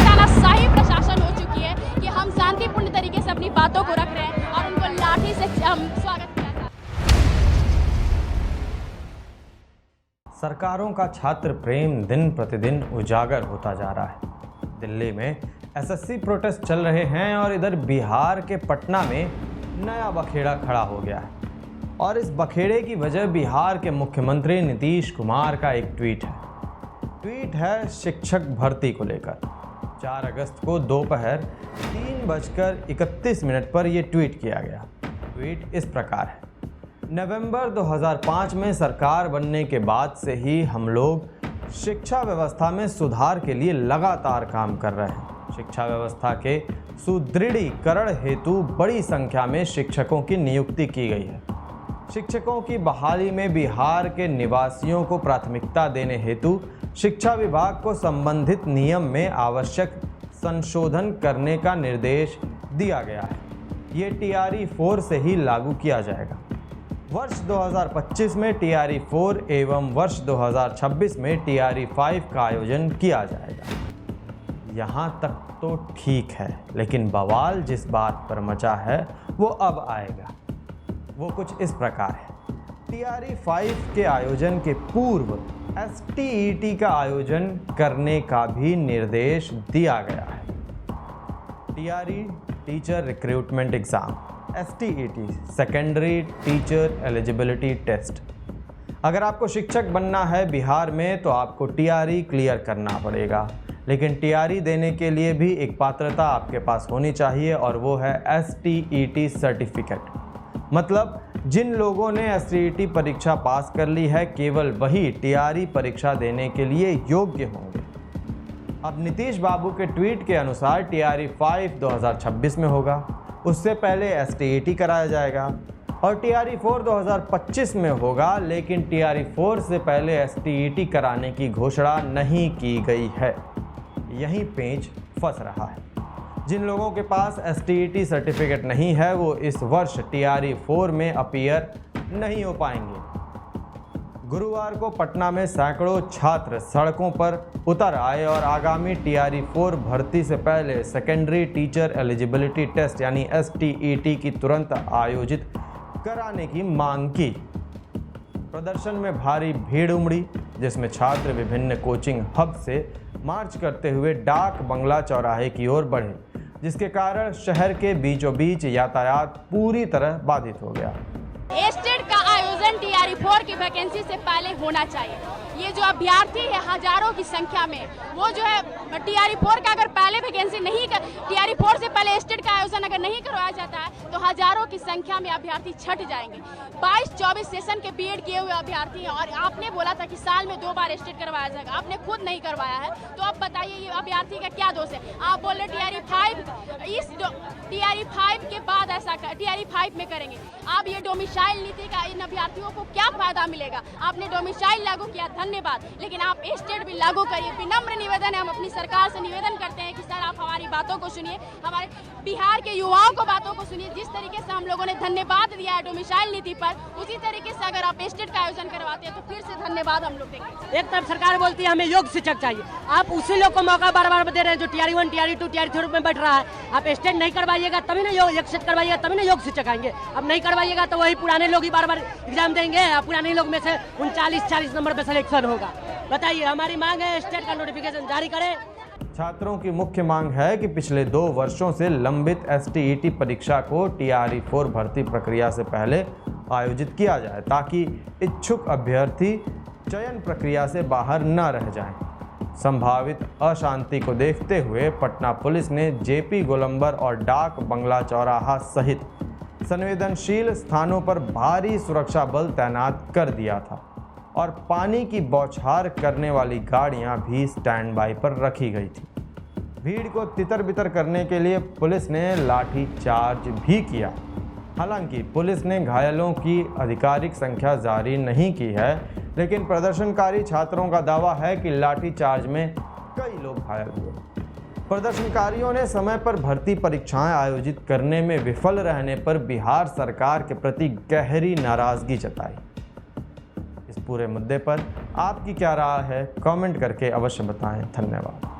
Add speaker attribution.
Speaker 1: तानाशाही प्रशासन हो चुकी है कि हम शांतिपूर्ण तरीके से अपनी बातों को रख रहे हैं और उनको लाठी से हम स्वागत किया था।
Speaker 2: सरकारों का छात्र प्रेम दिन प्रतिदिन उजागर होता जा रहा है। दिल्ली में एसएससी प्रोटेस्ट चल रहे हैं और इधर बिहार के पटना में नया बखेड़ा खड़ा हो गया है। और इस बखेड़े की वजह बिहार के मुख्यमंत्री नीतीश कुमार का एक ट्वीट है शिक्षक भर्ती को लेकर। 4 अगस्त को दोपहर 3:31 पर यह ट्वीट किया गया। ट्वीट इस प्रकार है: नवंबर 2005 में सरकार बनने के बाद से ही हम लोग शिक्षा व्यवस्था में सुधार के लिए लगातार काम कर रहे हैं। शिक्षा व्यवस्था के सुदृढ़ीकरण हेतु बड़ी संख्या में शिक्षकों की नियुक्ति की गई है। शिक्षकों की बहाली में बिहार के निवासियों को प्राथमिकता देने हेतु शिक्षा विभाग को संबंधित नियम में आवश्यक संशोधन करने का निर्देश दिया गया है। ये टीआरई 4 से ही लागू किया जाएगा। वर्ष 2025 में टीआरई 4 एवं वर्ष 2026 में टीआरई 5 का आयोजन किया जाएगा। यहाँ तक तो ठीक है, लेकिन बवाल जिस बात पर मचा है वो अब आएगा। वो कुछ इस प्रकार है: टीआरई 5 के आयोजन के पूर्व एसटीईटी का आयोजन करने का भी निर्देश दिया गया है। TRE teacher recruitment exam, STET secondary teacher eligibility test. अगर आपको शिक्षक बनना है बिहार में तो आपको टीआरई क्लियर करना पड़ेगा, लेकिन टीआरई देने के लिए भी एक पात्रता आपके पास होनी चाहिए और वो है एसटीईटी सर्टिफिकेट। मतलब जिन लोगों ने एसटीईटी परीक्षा पास कर ली है केवल वही टीआरई परीक्षा देने के लिए योग्य होंगे। अब नीतीश बाबू के ट्वीट के अनुसार टीआरई 5 2026 में होगा, उससे पहले एसटीईटी कराया जाएगा, और टीआरई 4 2025 में होगा, लेकिन टीआरई 4 से पहले एसटीईटी कराने की घोषणा नहीं की गई है। यहीं पेंच फंस रहा है। जिन लोगों के पास एसटीईटी सर्टिफिकेट नहीं है वो इस वर्ष टीआरई 4 में अपीयर नहीं हो पाएंगे। गुरुवार को पटना में सैकड़ों छात्र सड़कों पर उतर आए और आगामी टीआरई 4 भर्ती से पहले सेकेंडरी टीचर एलिजिबिलिटी टेस्ट यानी एसटीईटी की तुरंत आयोजित कराने की मांग की। प्रदर्शन में भारी भीड़ उमड़ी, जिसमें छात्र विभिन्न कोचिंग हब से मार्च करते हुए डाक बंगला चौराहे की ओर बढ़े, जिसके कारण शहर के बीचों बीच यातायात पूरी तरह बाधित हो गया।
Speaker 1: एस्टेट का आयोजन टीआरई 4 की वैकेंसी से पहले होना चाहिए। ये जो अभ्यर्थी है हजारों की संख्या में, वो जो है टीआरई 4 का अगर पहले वैकेंसी नहीं कर, टीआरई 4 से पहले एस्टेट का आयोजन अगर नहीं करवाया जाता है तो हजारों की संख्या में अभ्यर्थी छट जाएंगे। 22-24 सेशन के बीएड किए हुए अभ्यर्थी हैं और आपने बोला था कि साल में 2 बार एस्टेट करवाया जाएगा, आपने खुद नहीं करवाया है। तो अब बताइए ये अभ्यर्थी का क्या दोष है? आप बोल रहे टीआरई 5 के बाद ऐसा टीआरई 5 में करेंगे। आप ये डोमिसाइल नीति का इन अभ्यर्थियों को क्या फायदा मिलेगा? आपने डोमिसाइल लागू किया, धन्यवाद, लेकिन आप एस्टेट भी लागू करिए। विनम्र निवेदन है, हम अपनी सरकार से निवेदन करते हैं कि सर आप हमारी बातों को सुनिए, हमारे बिहार के युवाओं को बातों को सुनिए। जिस तरीके से हम लोगों ने धन्यवाद दिया है डोमिसाइल नीति पर, उसी तरीके से अगर आप एस्टेट का आयोजन करवाते हैं तो फिर से धन्यवाद हम लोग देंगे।
Speaker 3: एक तरफ सरकार बोलती है हमें योग्य शिक्षक चाहिए, आप उसी लोग को मौका बार बार दे रहे हैं जो टीआरई 1, टीआरई 2, टीआरई 3 में बैठ रहा है। आप एस्टेट नहीं करवाइएगा तभी ना एस्टेट करवाइएगा तभी ना योग्य शिक्षक आएंगे। अब नहीं करवाइएगा तो वही पुराने लोग ही बार बार एग्जाम देंगे, पुराने लोग में से 39-40 नंबर पे सिलेक्शन होगा। बताइए, हमारी मांग है स्टेट का नोटिफिकेशन जारी करें।
Speaker 2: छात्रों की मुख्य मांग है कि पिछले 2 वर्षों से लंबित एसटीईटी परीक्षा को टीआरई 4 भर्ती प्रक्रिया से पहले आयोजित किया जाए, ताकि इच्छुक अभ्यर्थी चयन प्रक्रिया से बाहर न रह जाएं। संभावित अशांति को देखते हुए पटना पुलिस ने जेपी गोलंबर और डाक बंगला चौराहा सहित संवेदनशील स्थानों पर भारी सुरक्षा बल तैनात कर दिया था और पानी की बौछार करने वाली गाड़ियां भी स्टैंड बाई पर रखी गई थी। भीड़ को तितर-बितर करने के लिए पुलिस ने लाठी चार्ज भी किया। हालांकि पुलिस ने घायलों की आधिकारिक संख्या जारी नहीं की है, लेकिन प्रदर्शनकारी छात्रों का दावा है कि लाठी चार्ज में कई लोग घायल हुए। प्रदर्शनकारियों ने समय पर भर्ती परीक्षाएं आयोजित करने में विफल रहने पर बिहार सरकार के प्रति गहरी नाराजगी जताई। इस पूरे मुद्दे पर आपकी क्या राय है, कमेंट करके अवश्य बताएं। धन्यवाद।